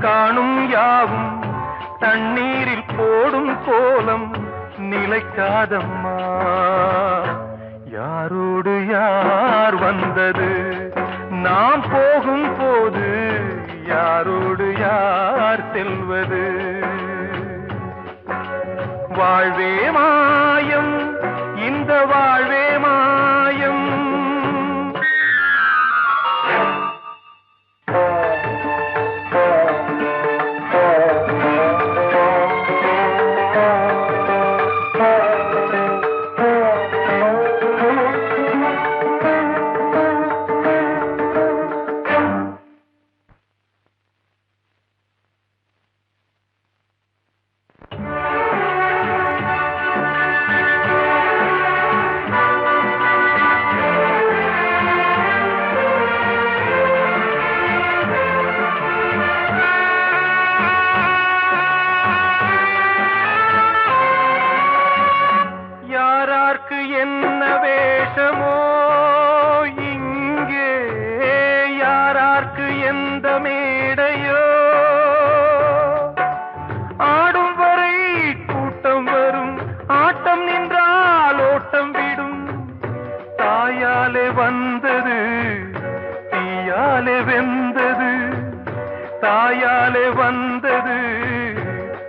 காணும் யாவும் தண்ணீரில் போடும் கோலம் நிலைக்காதம்மா. யாரோடு யார் வந்தது நாம் போகும் போது, யாரோடு யார் செல்வது? வாழ்வே மாயம், இந்த வாழ்வே மாயம். என்ன வேஷமோ இங்கே, யாரார்க்கு எந்த மேடையோ, ஆடும் வரை கூட்டம் வரும், ஆட்டம் நின்றால் ஓட்டம் விடும். தாயாலே வந்தது தீயாலே வெந்தது, தாயாலே வந்தது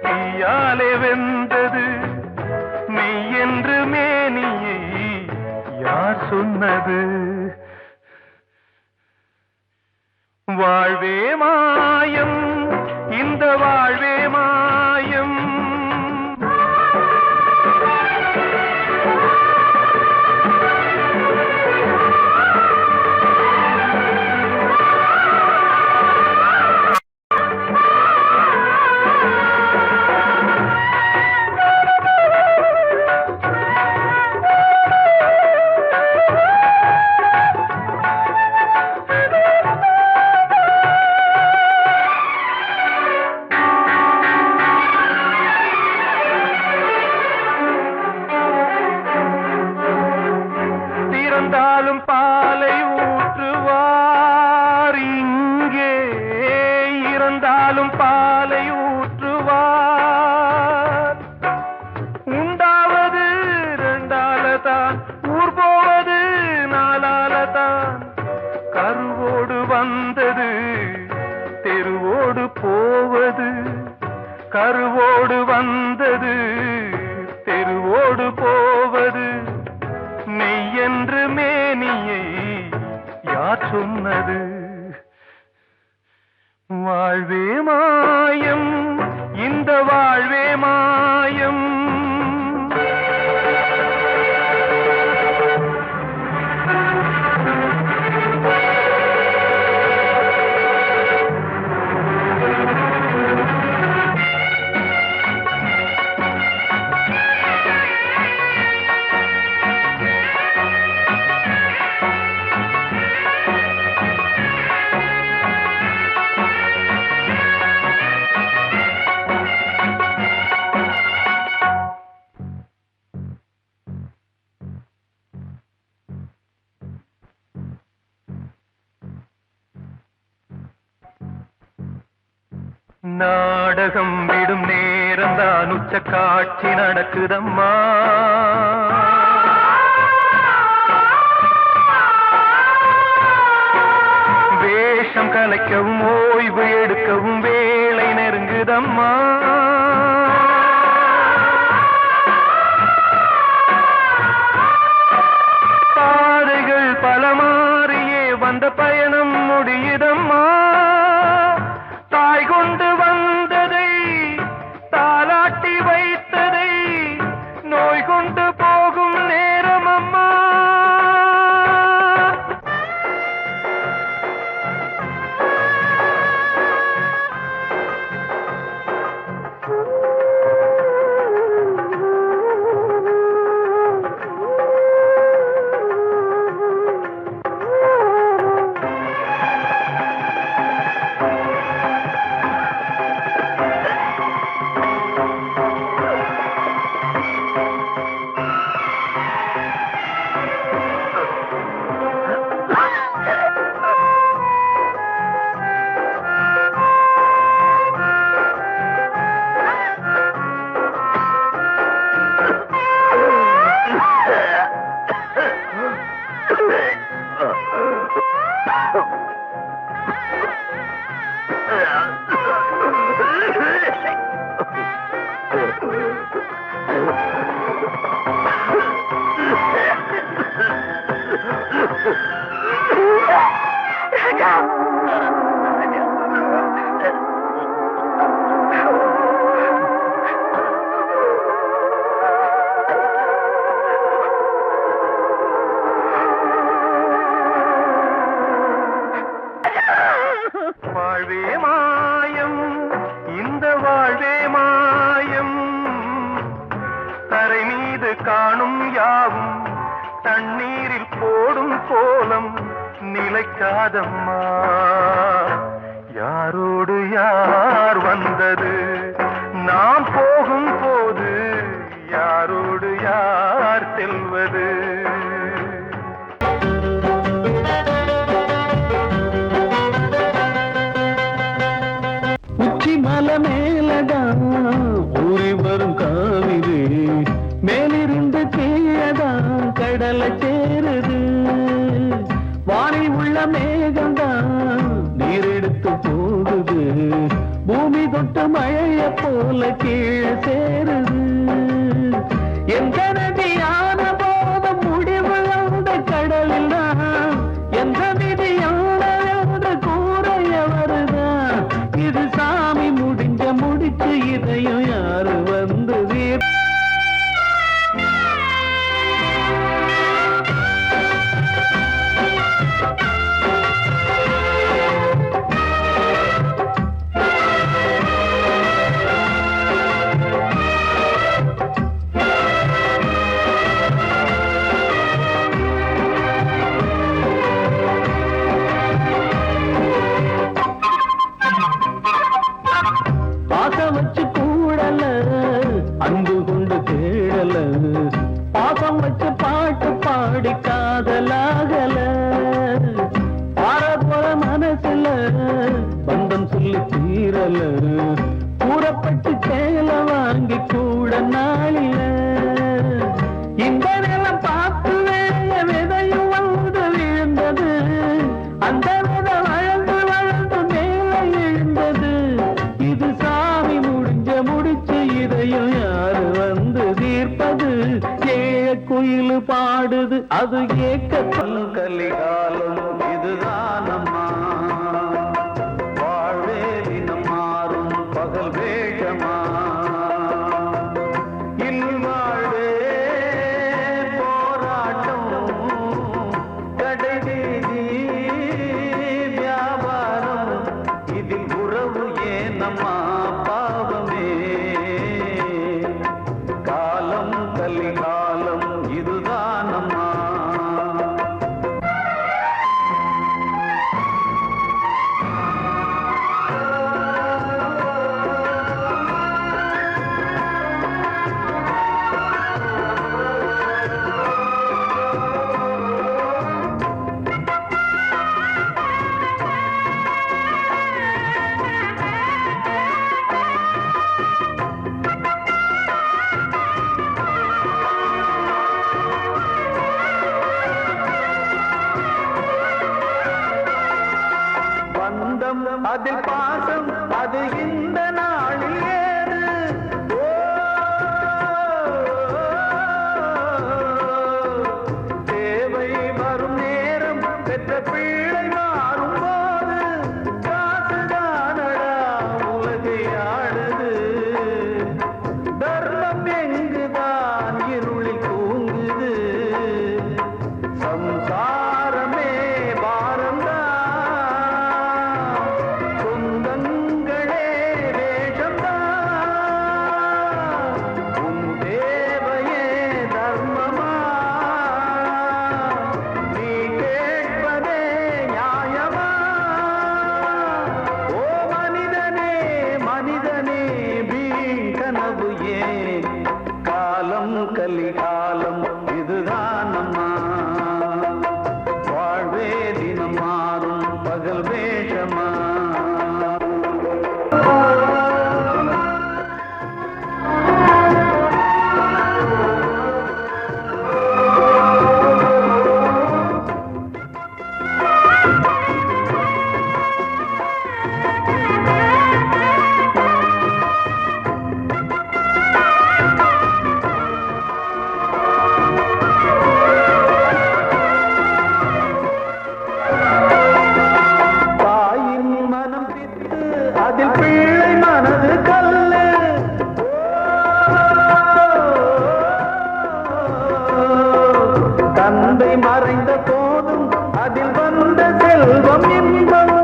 தீயாலே வெந்தது. மெய் என்று மேனியை யார் சொன்னது? வாழ்வே மாயம், இந்த வாழ்வே மாயம். இறந்தாலும் பாலை ஊற்றுவார் இங்கே, இறந்தாலும் பாலை ஊற்றுவார். உண்டாவது ரெண்டாலதான், ஊர் போவது நாலாலதான். கருவோடு வந்தது தெருவோடு போவது, கருவோடு வந்தது தெருவோடு போவது. மெய் என்று மேனியை யார் சொன்னது? வாழ்வே மாயம், இந்த வாழ்வே மாயம். நாடகம் விடும் நேரம்தான் உச்ச காட்சி நடக்குதம்மா. வேஷம் கலைக்கவும் ஓய்வு எடுக்கவும் வேளை நெருங்குதம்மா. பாதைகள் பல மாறியே வந்த பயணம் முடியுதம்மா. தாய் கொண்டு வந்ததை தாலாட்டி வைத்ததை நோய் கொண்டு போகும் நேரம் அம்மா. வாழ்வே மாயம், இந்த வாழ்வே மாயம், தரை மீது காணும் யாவும் தண்ணீரில் போடும் கோலம் நிலைக்காதம்மா. யாரோடு யார் வந்தது நாம் போகும் போது, யாரோடு யார் செல்வது? உச்சி மலை மேலதான் ஊறி வரும் காவிரி, மேலிருந்து கீழதான் கடலை சேருது. வானில் உள்ள மேகம்தான் நீர் எடுத்து போகுது, பூமி தொட்டு மழைய போல கீழே சேருது. எந்த நதியான போதும் முடிவு அந்த கடலில் தான், எந்த விதியான என்று கூறைய வருதான். இது சாமி முடிஞ்ச முடிச்சு, இதையும் யாரு வந்து பாசம் வச்சு கூடல, அன்பு கொண்டு தேடல, பாசம் வச்சு பாட்டு பாடி காதலாகல. பாரபோல மனசுல பந்தம் சொல்லி தீரல, கூறப்பட்டு சேல வாங்கி கூட நாளில. இந்த நிலம் பார்த்து வேய விதையும் வந்து விழுந்தது, அந்த விதை வளர்ந்து வளர்ந்து மேலே எழுந்தது. இது சாமி முடிஞ்ச முடிச்சு, இதையும் யாரு வந்து தீர்ப்பது? ஏழ குயில் பாடுது, அது ஏக்க கலிகாலம் இதுதானம்மா. வாழ்வே தினம் மாறும் பகல் வேகமா, இல்வாழ்வே போராட்டம், கடை வீதி வியாபாரம், இதில் உறவு ஏனம்மா பாவமே. காலம் கலிகாலம் இதுதானம்மா. பந்தம் அதில் பாசம், அது இந்த நாளில் ஏது. தேவை வரும் நேரம், பெற்ற பிள்ளை மாறும் போது, காசுதானடா உலகை ஆடுது. தர்மம் எங்குதான் இருளில் தூங்குது, சம்சாரமே பாரம்தான். சொந்தங்களே வேஷம்தான், உன் தேவையே தர்மமா. நீ கேட்பதே செல்வம் இன்பம்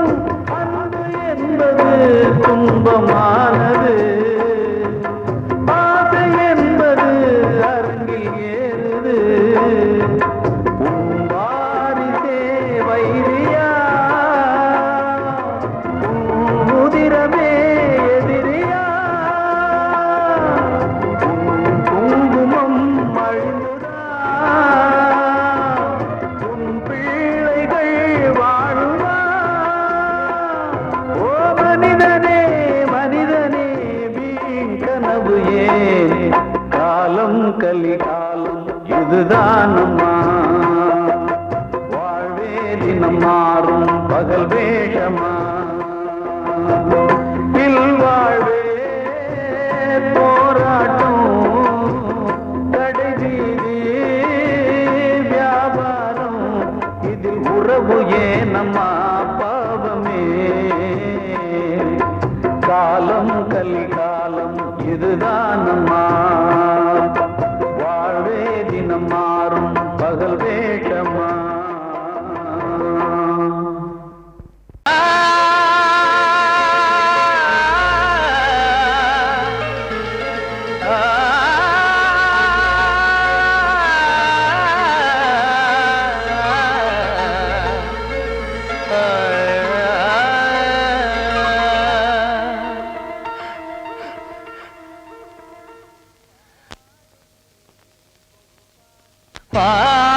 அன்பு என்பது துன்பமானது ஆசை என்பது அரங்கில் ஏறுது உன் வாரிசே வைரியா உன் உதிரமே எதிரியா உன் குங்குமம் அழிந்துதா உன் பிள்ளைகள் வாழுவா ஓ மனிதனே மனிதனே வீண் கனவு ஏன் காலம் கலிகாலம் இதுதானம்மா வாழ்வே தினம் மாறும் பகல் வேஷமா இல்வாழ்வே போராட்டம் கடை வீதி வியாபாரம் இதில் உறவு ஏனம்மா பாவமே காலம் கலிகாலம் இதுதானம்மா வாழ்வே தினம் மாறும் பகல் வேஷமா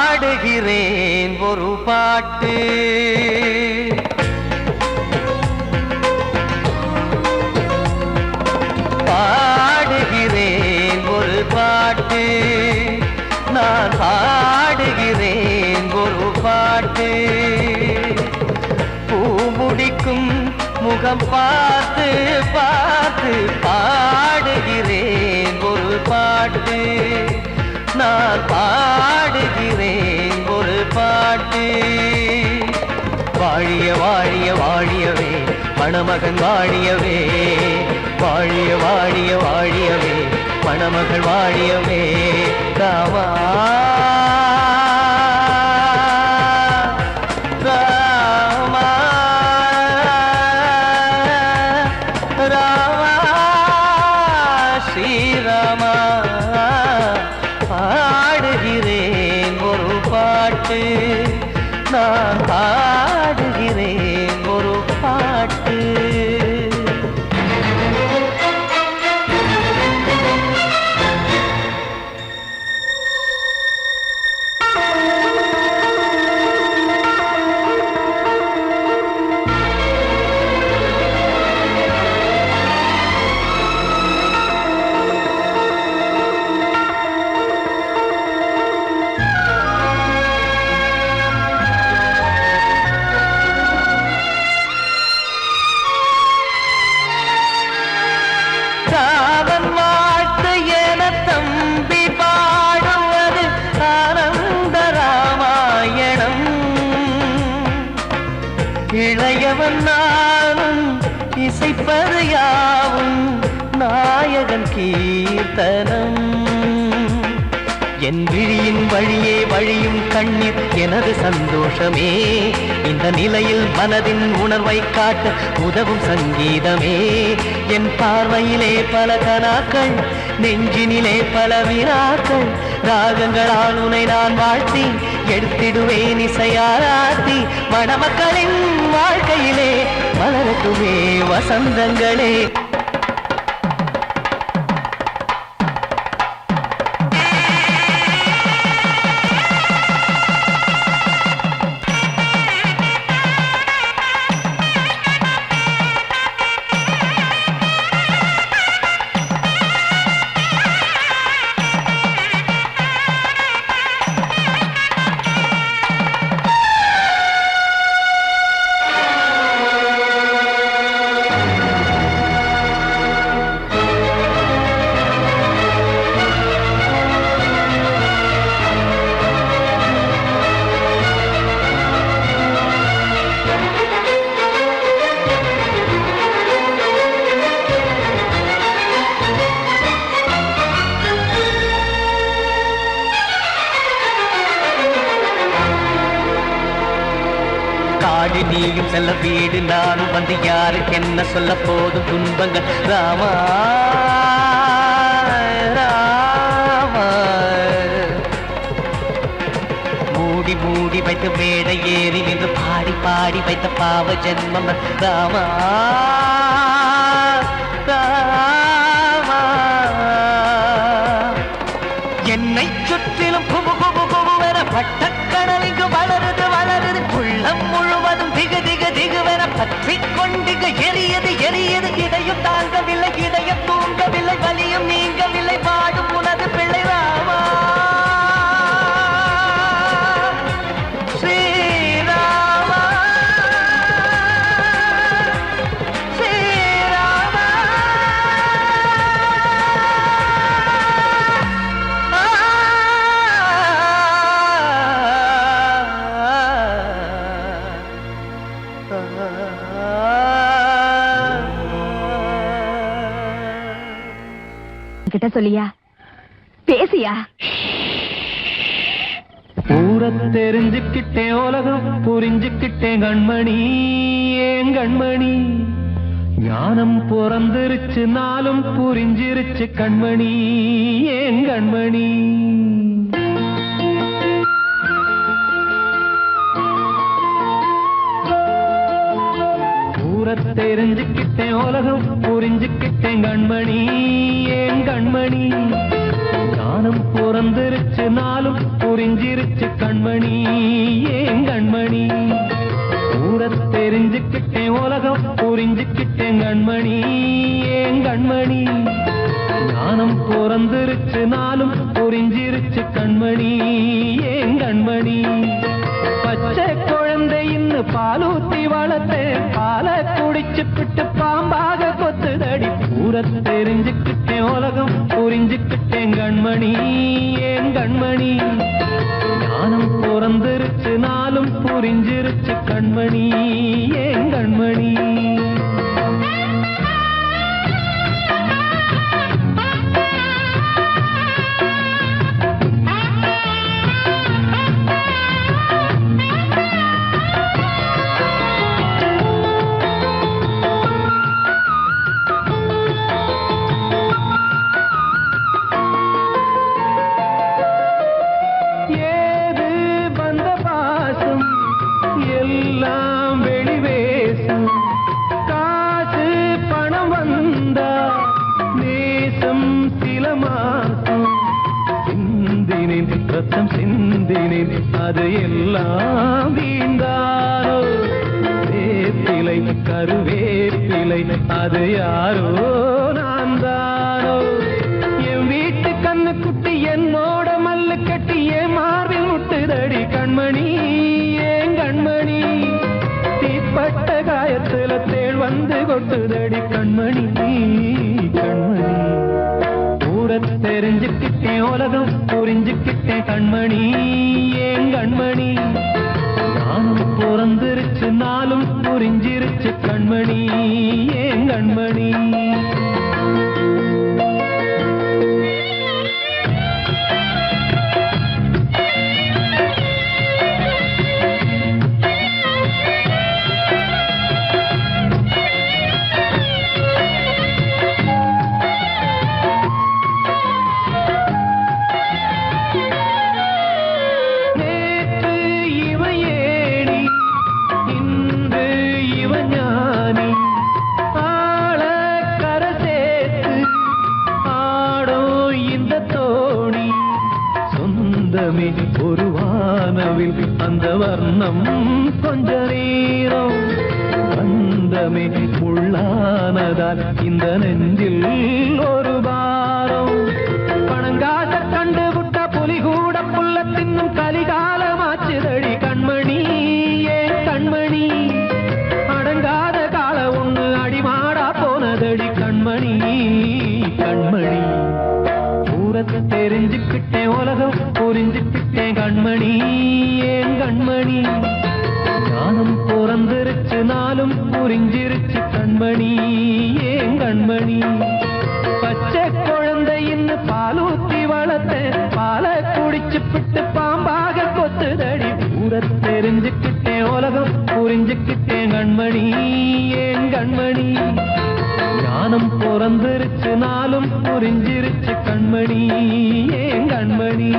பாடுகிறேன் ஒரு பாட்டு பாடுகிறேன் ஒரு பாட்டு நான் பாடுகிறேன் ஒரு பாட்டு பூ முடிக்கும் முகம் பார்த்து பார்த்து பாடுகிறேன் ஒரு பாட்டு நான் பாடுகிறேன் ஒரு பாட்டு வாழிய வாழிய வாழியவே மணமகன் வாழியவே வாழிய வாழிய வாழியவே மணமகள் வாழியவே ராமா ராமா ராமா ஸ்ரீராமா பாடுகிறேன் ஒரு பாட்டு நான் பாடுகிறேன் ஒரு பாட்டு ராமன் வாழ்த்து என தம்பி பாடுவது ஆனந்த ராமாயணம் இளையவன் நானும் இசைப்பது யாவும் நாயகன் கீர்த்தனம் என் விழியின் வழியே வழியும் கண்ணீர் எனது சந்தோஷமே இந்த நிலையில் மனதின் உணர்வை காட்ட உதவும் சங்கீதமே என் பார்வையிலே பல கனாக்கள் நெஞ்சினிலே பல வினாக்கள் ராகங்களால் உனை நான் வாழ்த்தி எடுத்திடுவேன் இசையாராத்தி மணமக்களின் வாழ்க்கையிலே மலரட்டுமே வசந்தங்களே ஆடி நீயும் செல்ல வீடு நானும் வந்து யாருக்கு என்ன சொல்ல போதும் துன்பங்கள் ராமா ராமா மூடி மூடி வைத்து மேடை ஏறி நின்று பாடி பாடி வைத்த பாவ ஜென்மம் ராமா ராமா என்னை சுற்றிலும் குபு குபு குபுவென பட்டக்கடல் இங்கு வளருது வளருது உள்ளம் முழுவதும் திகு திகு திகுவென பற்றி கொண்டிக எரியது எரியது இதையும் தாங்கவில்லை இதையும் தூங்கவில்லை வலியும் நீங்கவில்லை வாடும் உனது பிள்ளை ராமா ஸ்ரீராமா ஸ்ரீராமா கிட்ட சொல்லியா பேசியா ஊர தெரிஞ்சுக்கிட்டேன் உலகம் புரிஞ்சுக்கிட்டேன் கண்மணி ஏன் கண்மணி ஞானம் பிறந்திருச்சு நாளும் புரிஞ்சிருச்சு கண்மணி ஏன் கண்மணி ஊர தெரிஞ்சுக்கிட்டேன் உலகம் புரிஞ்சுக்கிட்டேன் கண்மணி ஏன் கண்மணி ஞானம் பிறந்திருச்சு நாளும் புரிஞ்சிருச்சு கண்மணி ஏன் கண்மணி ஊர தெரிஞ்சுக்கிட்டேன் உலகம் புரிஞ்சுக்கிட்டேன் கண்மணி ஏன் கண்மணி ஞானம் பிறந்திருச்சு நாளும் புரிஞ்சிருச்சு கண்மணி ஏன் கண்மணி பச்சை குழந்தை இன்னும் பாலூத்தி வளர்த்தேன் பாலை குடிச்சு பிட்டு பாம்பாக கொத்துதடி ஊர தெரிஞ்சுக்கிட்டேன் உலகம் புரிஞ்சுக்கிட்டேன் கண்மணி ஏன் கண்மணி ஞானம் பிறந்திருச்சு நாளும் புரிஞ்சிருச்சு கண்மணி ஏன் கண்மணி எல்லாம் வெளிவேசம் காசு பணம் வந்தா நேசம் சில மாசம் சிந்தினேன் ரத்தம் சிந்தினேன் அது எல்லாம் வீண்டாரோ வேப்பிலை கருவேப்பிலை அது யாரோ நான் தானோ என் வீட்டு கண்ணு குட்டி என்னோட மல்லு கட்டி என் மார்பில் முட்டுதடி கண்மணி கண்மணி தீப்பட்ட காயத்துல தேள் வந்து கொட்டுதடி கண்மணி கண்மணி ஊர தெரிஞ்சுக்கிட்டேன் உலகம் புரிஞ்சுக்கிட்டேன் கண்மணி ஏன் கண்மணி நானும் பிறந்திருச்சு நாளும் புரிஞ்சிருச்சு கண்மணி ஏன் கண்மணி ஒரு வானவில் அந்த வர்ணம் கொஞ்ச நேரம் வந்தமே உள்ளானதால் இந்த நெஞ்சில் ஒரு பாரம் பணங்காச கண்டு விட்ட புலி கூட புல்ல தின்னும் கலிகாலமாச்சுதடி கண்மணி ஏன் கண்மணி அடங்காத கால ஒண்ணு அடிமாடா போனதடி கண்மணி கண்மணி ஊரத்தை தெரிஞ்சுக்கிட்டேன் உலகம் புரிஞ்சுக்கிட்டேன் கண்மணி ஏன் கண்மணி ஞானம் பிறந்திருச்சு நாளும் புரிஞ்சிருச்சு கண்மணி ஏன் கண்மணி பச்சை குழந்தை இன்னும் பாலூத்தி வளர்த்தேன் பாலை குடிச்சு பிட்டு பாம்பாக கொத்துதடி ஊர தெரிஞ்சுக்கிட்டேன் உலகம் புரிஞ்சுக்கிட்டேன் கண்மணி ஏன் கண்மணி ஞானம் பிறந்திருச்சு நாளும் புரிஞ்சிருச்சு கண்மணி ஏன் கண்மணி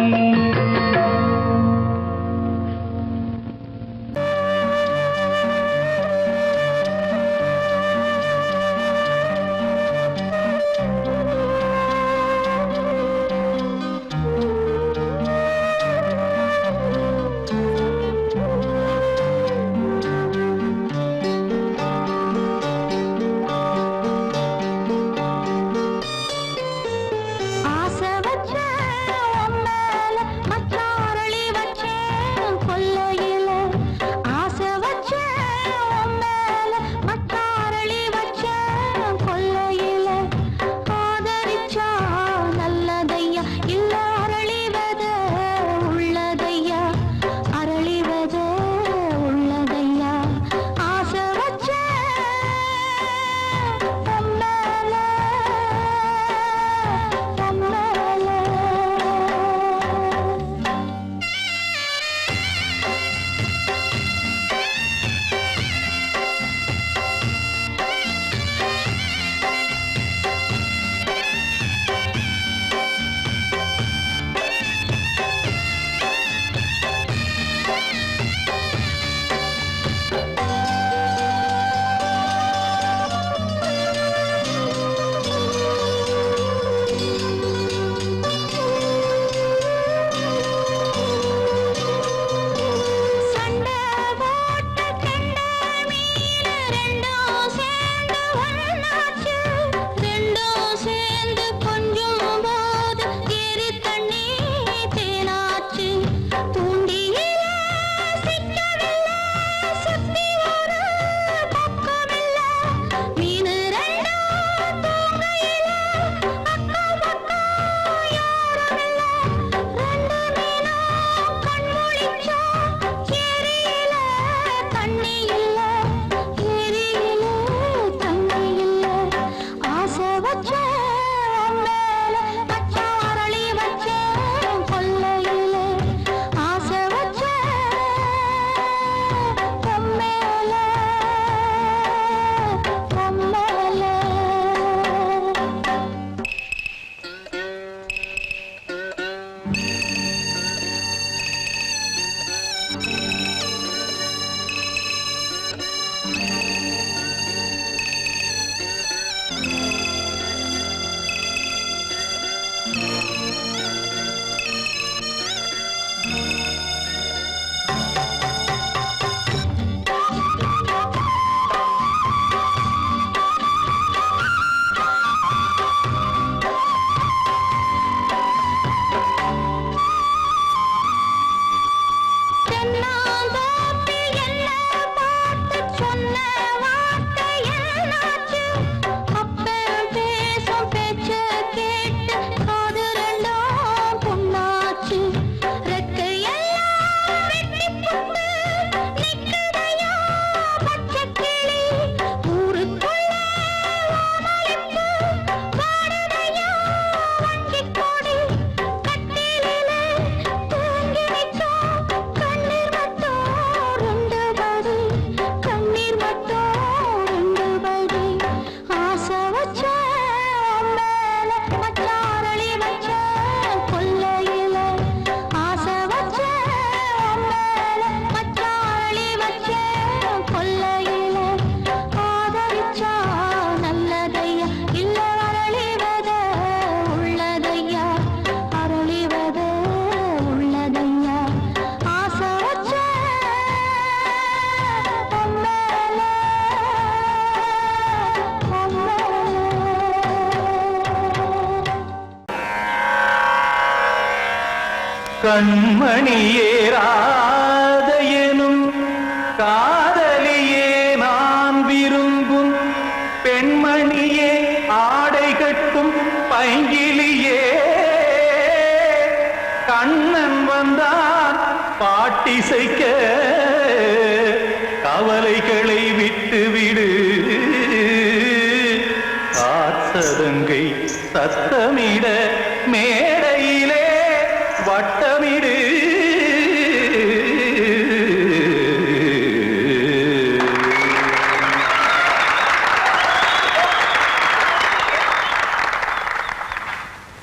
கண்மணியேராத எனும் காதலியே நான் விரும்பும் பெண்மணியே ஆடை கட்டும் பைங்கிலியே கண்ணன் வந்தான் பாட்டிசைக்க கவலைகளை விட்டுவிடு காத்ததங்கை சத்தமிட மேடையிலே வட்டமிடு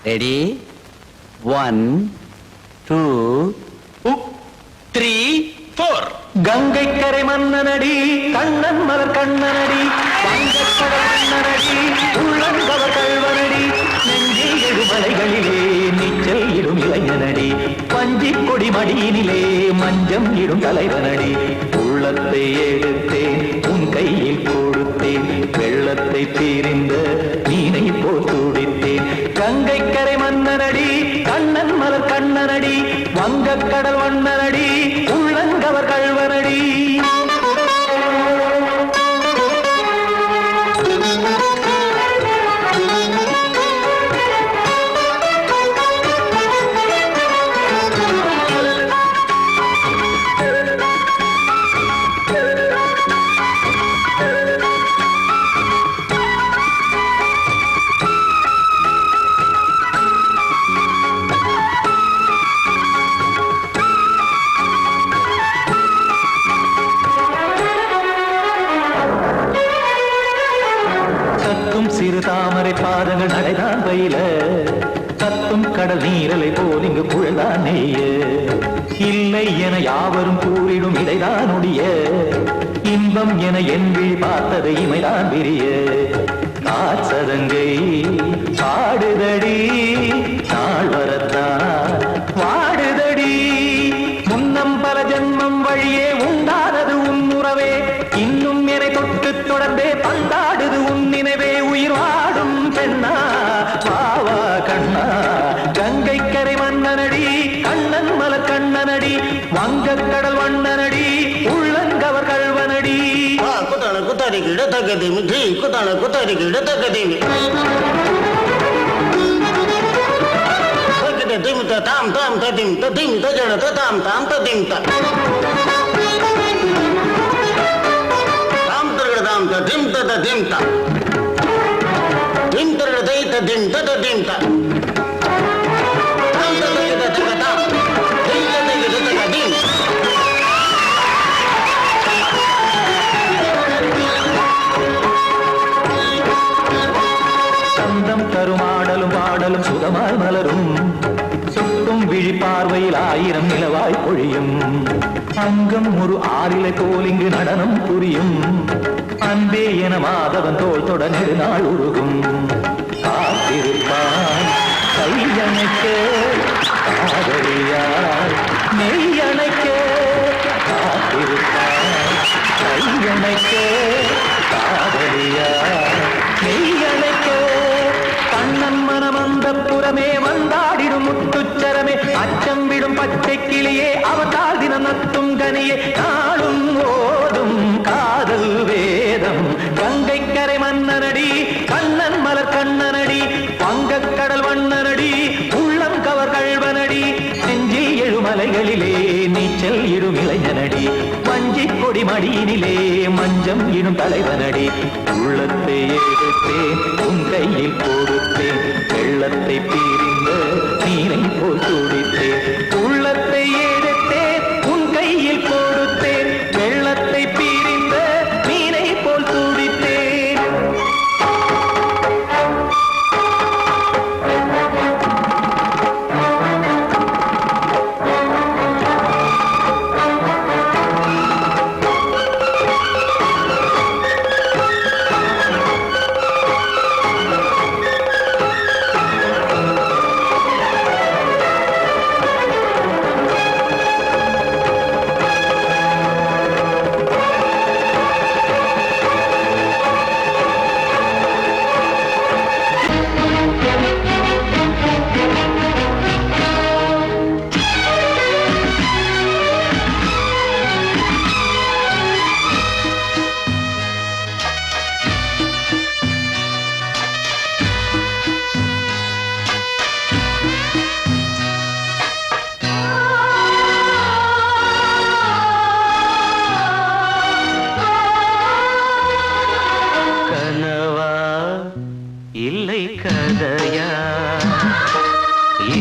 ரெடி 1 2 3 4 கங்கை கரை மன்னனடி கண்ணன் மலர் கண்ணனடி வங்கக்கடல் மன்னனடி உள்ளங்கவர் கல்வனடி நெஞ்சில் எழுமலைகளிலே நீச்சல் இடும் இளைஞனடி பஞ்சி கொடி மடியினிலே மஞ்சம் இடும் தலைவனடி உள்ளத்தை எடுத்தேன் உன் கையில் கொடுத்தேன் வெள்ளத்தை தீரிந்த மீனை போல் துடித்தேன் கங்கை கரை மன்னனடி கண்ணன் மலர் கண்ணனடி வங்கக்கடல் மன்னனடி உள்ளங்கவர் கல்வனடி சிறு தாமரை பாதங்கள் நடைதான் பயில கத்தும் கடல் நீரலை போல் இங்கு புழல்தான் நெய்ய இல்லை என யாவரும் கூறிடும் இடைதான் உடைய இன்பம் என என்பி பார்த்தது இமைதான் விரிய காற்சதங்கை பாடுதடி நாள் வரத்தான் வாடுதடி முன்னம் பல ஜென்மம் வழியே உண்டானது உன் உறவே இன்னும் என்னை தொட்டு தொடர்ந்தே பந்தாடுது உன் நினைவே உயிர் வாடும் பெண்ணா பாவா கண்ணா கங்கை கரை மன்னனடி கண்ணன் மலர் கண்ணனடி வங்கக்கடல் வண்ணனடி உள்ளங்கவர் கல்வனடி குத்தான குத்தாரி கிட தக்கதேமி ஜி குத்தான குத்தாரி கிட தக்கதேமி திமித்த தாம் தாம் ததிம் ததிம் தஜட தாம் தாம் ததிம் தாம் தரகட தாம் ததிம் ததிம் திம் தரகட தை ததிம் ததிம் தாம் தரகட தகதாம் திம் தரகட தகதிம் சந்தம் தருமாடலும் பாடலும் சுகமாய் மலரும் சுட்டும் விழி பார்வையில் ஆயிரம் நிலவாய் பொழியும் அங்கம் ஒரு ஆறிலை போல் இங்கு நடனம் புரியும் அன்பே என மாதவன் தோல் தொட நெடுநாள் உருகும் காத்திருப்பான் கையணைக்க காதலியார் நெய்யணைக்க காத்திருப்பான் கையணைக்க காதலியார் நெய்யணைக்க கண்ணன் மனம் அந்த புறமே வந்தாடிடும் முத்துச்சரமே அச்சம் விடும் பச்சை கிளியே அவதால் தினம் நத்தும் கனியே நாளும் ஓதும் காதல் வேதம் கங்கை கரை மன்னனடி கண்ணன் மலர் கண்ணனடி வங்கக்கடல் வண்ணனடி உள்ளம் கவர் கல்வனடி நெஞ்சில் எழுமலைகளிலே நீச்சல் இடும் இளைஞனடி வஞ்சி கொடி மடியினிலே மஞ்சம் இடும் தலைவனடி உள்ளத்தை எடுத்தேன் உன் கையில் கொடுத்தேன் வெள்ளத்தை பீரிந்த நீரை போல் துடித்தேன் உள்ளத்தை எடுத்தேன் உன் கையில் கொடுத்தேன் வெள்ளத்தை பீரிந்த மீனை போல் துடித்தேன் இல்லை கதையா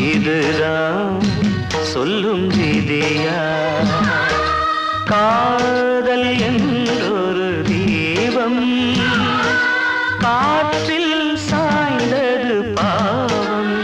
இதுதான் சொல்லும் விதியா காதல் என்றொரு தீபம் காற்றில் சாய்ந்தது பாவம்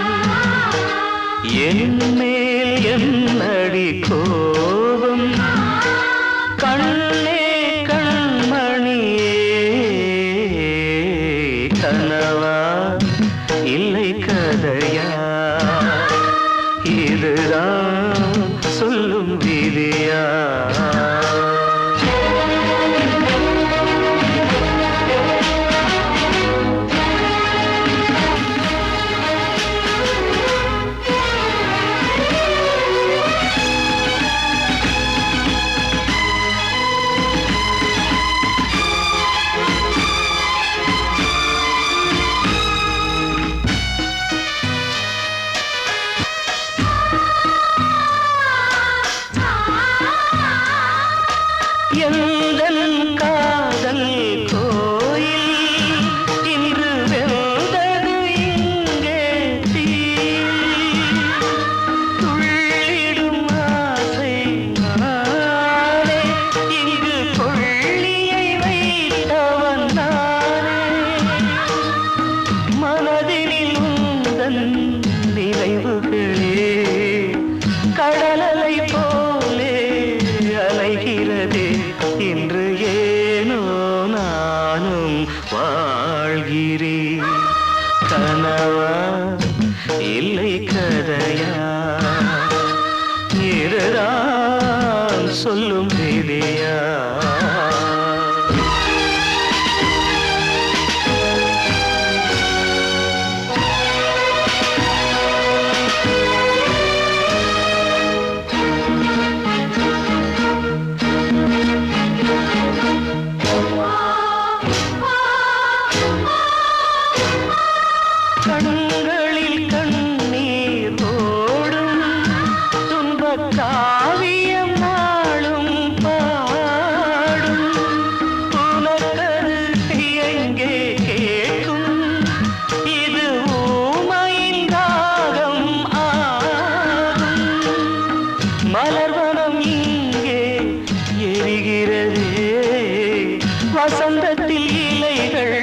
வசந்தத்தில் இலைகள்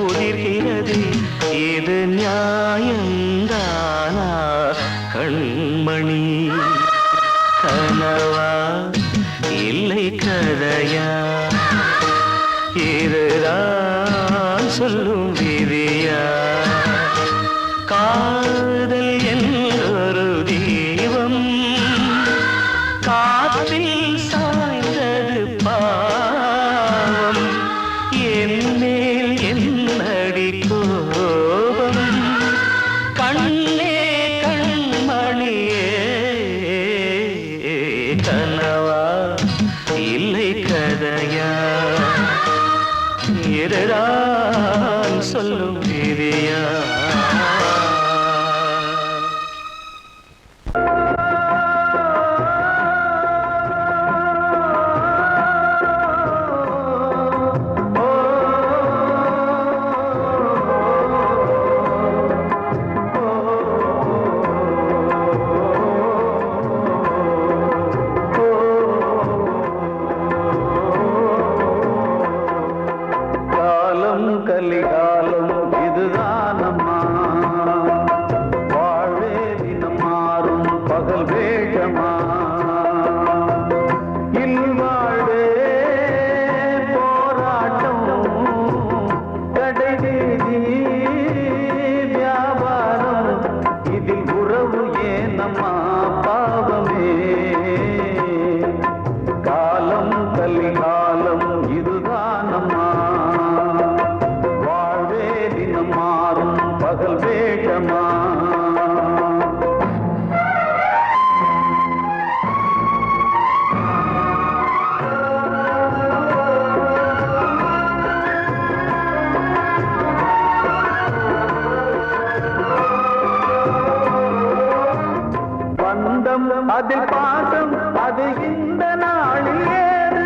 உதிர்கிறது இது நியாயந்தானா கண்மணி கனவா இல்லை கதையா இதுதான் சொல்லும் விதியா காதல் என்றொரு தீபம் காற்றில் சாய்ந்தது பாவம் என் மேல் என்னடி கோபம் கண்ணே கண்மணியே கனவா இல்லை கதையா இதுதான் சொல்லும் விதியா கலிகாலம் இதுதானம்மா வாழ்வே தினம் மாறும் பகல் வேகமா இல்வாழ்வே போராட்டம் கடைவீதி வியாபாரம் இதில் உறவு ஏனம்மா பாவமே காலம் கலிகாலம் இதுதானம்மா மாறும் பகல் வேகமா பந்தம் அதில் பாசம் அது இந்த நாளில் ஏது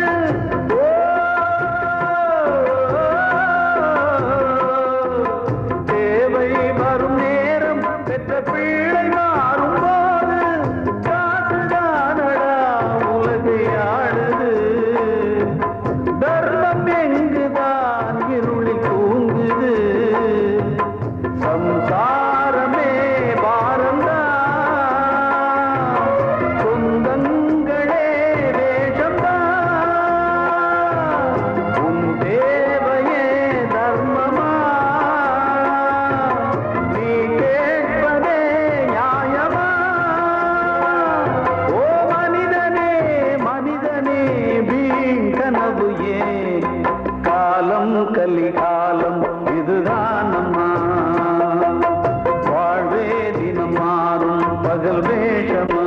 வரும் நேரம் பெற்ற பிள்ளை மாறும் போது காசுதானடா உலகை ஆடுது தர்மம் எங்குதான் இருளில் தூங்குது சம்சாரமே பாரம்தான் சொந்தங்களே வேஷம்தான் உன் தேவையே தர்மமா கலிகாலம் இதுதானம்மா வாழ்வே தினம் மாறும் பகல் வேஷமா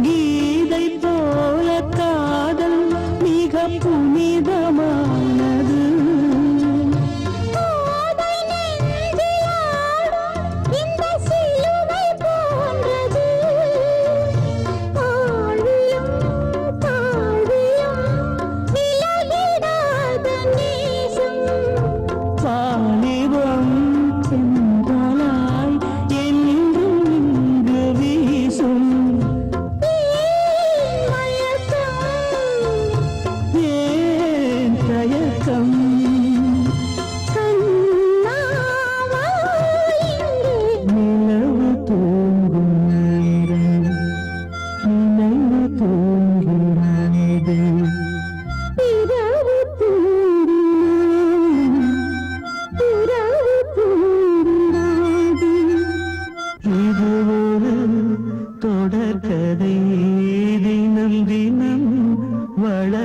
கீதை போல காதல் மிக புனிதமானது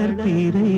வளர்ப்பீரை